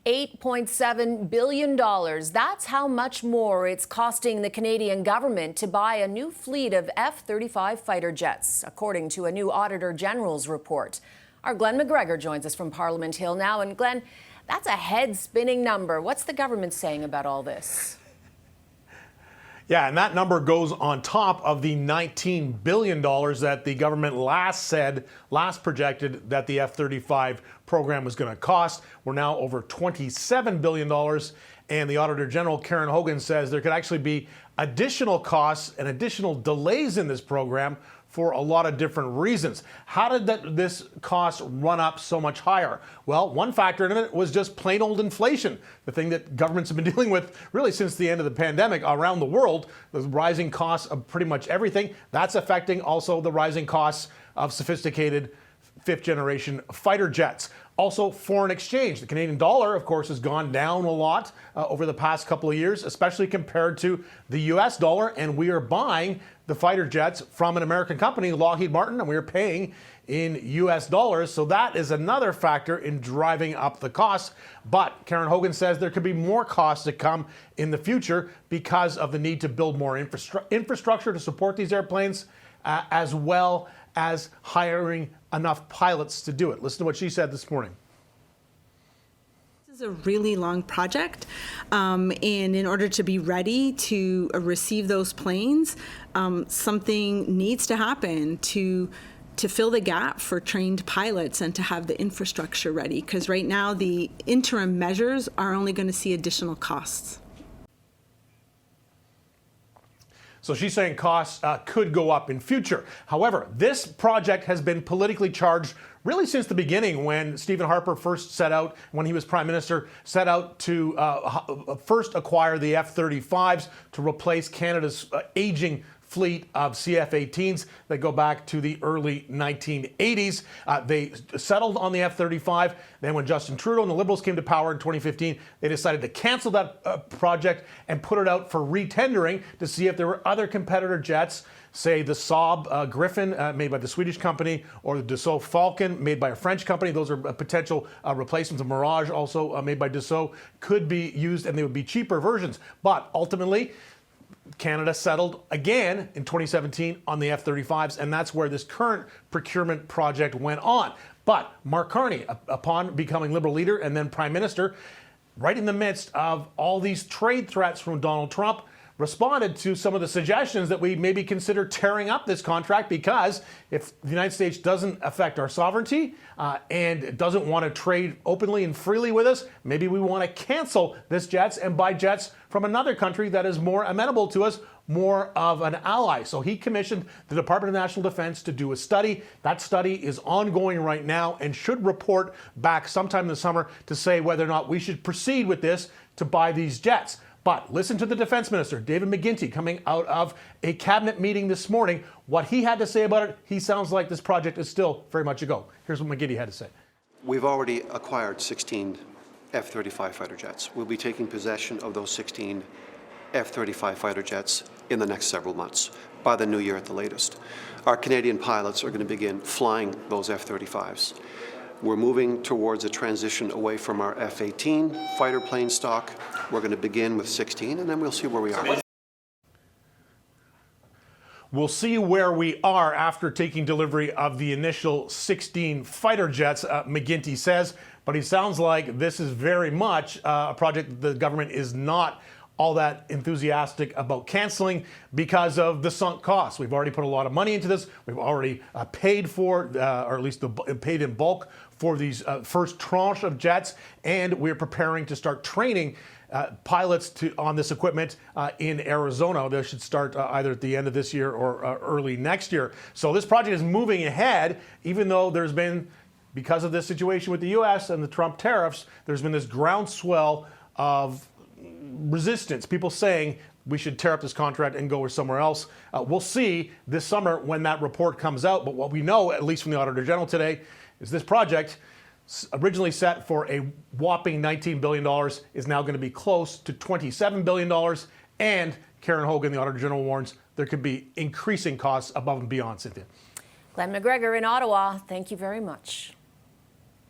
$8.7 billion. That's how much more it's costing the Canadian government to buy a new fleet of F-35 fighter jets, according to a new Auditor General's report. Our Glen McGregor joins us from Parliament Hill now. And Glen, that's a head-spinning number. What's the government saying about all this? Yeah, and that number goes on top of the $19 billion that the government last projected that the F-35 program was going to cost. We're now over $27 billion. And the Auditor General, Karen Hogan, says there could actually be additional costs and additional delays in this program for a lot of different reasons. How did this cost run up so much higher? Well, one factor in it was just plain old inflation, the thing that governments have been dealing with really since the end of the pandemic around the world, the rising costs of pretty much everything. That's affecting also the rising costs of sophisticated fifth-generation fighter jets. Also, foreign exchange. The Canadian dollar, of course, has gone down a lot over the past couple of years, especially compared to the U.S. dollar, and we are buying the fighter jets from an American company, Lockheed Martin, and we are paying in U.S. dollars. So that is another factor in driving up the costs. But Karen Hogan says there could be more costs to come in the future because of the need to build more infrastructure to support these airplanes, as well as hiring enough pilots to do it. Listen to what she said this morning. This is a really long project, and in order to be ready to receive those planes, something needs to happen to fill the gap for trained pilots and to have the infrastructure ready, because right now the interim measures are only going to see additional costs. So she's saying costs could go up in future. However, this project has been politically charged really since the beginning, when Stephen Harper first set out, when he was Prime Minister, set out to first acquire the F-35s to replace Canada's aging fleet of CF-18s that go back to the early 1980s. They settled on the F-35. Then when Justin Trudeau and the Liberals came to power in 2015, they decided to cancel that project and put it out for retendering to see if there were other competitor jets, say the Saab Griffin made by the Swedish company, or the Dassault Falcon made by a French company. Those are potential replacements. of Mirage, also made by Dassault, could be used, and they would be cheaper versions. But ultimately, Canada settled again in 2017 on the F-35s, and that's where this current procurement project went on. But Mark Carney, upon becoming Liberal leader and then Prime Minister, right in the midst of all these trade threats from Donald Trump, responded to some of the suggestions that we maybe consider tearing up this contract, because if the United States doesn't affect our sovereignty and doesn't want to trade openly and freely with us, maybe we want to cancel this jets and buy jets from another country that is more amenable to us, more of an ally. So he commissioned the Department of National Defense to do a study. That study is ongoing right now and should report back sometime in the summer to say whether or not we should proceed with this to buy these jets. But listen to the Defense Minister, David McGuinty, coming out of a cabinet meeting this morning. What he had to say about it, he sounds like this project is still very much a go. Here's what McGuinty had to say. We've already acquired 16 F-35 fighter jets. We'll be taking possession of those 16 F-35 fighter jets in the next several months, by the new year at the latest. Our Canadian pilots are going to begin flying those F-35s. We're moving towards a transition away from our F-18 fighter plane stock. We're going to begin with 16, and then we'll see where we are. We'll see where we are after taking delivery of the initial 16 fighter jets, McGuinty says. But he sounds like this is very much a project that the government is not all that enthusiastic about canceling because of the sunk costs. We've already put a lot of money into this. We've already paid for, or at least paid in bulk for these first tranche of jets, and we're preparing to start training pilots on this equipment in Arizona. They should start either at the end of this year or early next year. So this project is moving ahead, even though there's been, because of this situation with the U.S. and the Trump tariffs, there's been this groundswell of resistance, people saying we should tear up this contract and go somewhere else. We'll see this summer when that report comes out. But what we know, at least from the Auditor General today, is this project, originally set for a whopping $19 billion, is now going to be close to $27 billion. And Karen Hogan, the Auditor General, warns there could be increasing costs above and beyond, Cynthia. Glen McGregor in Ottawa, thank you very much.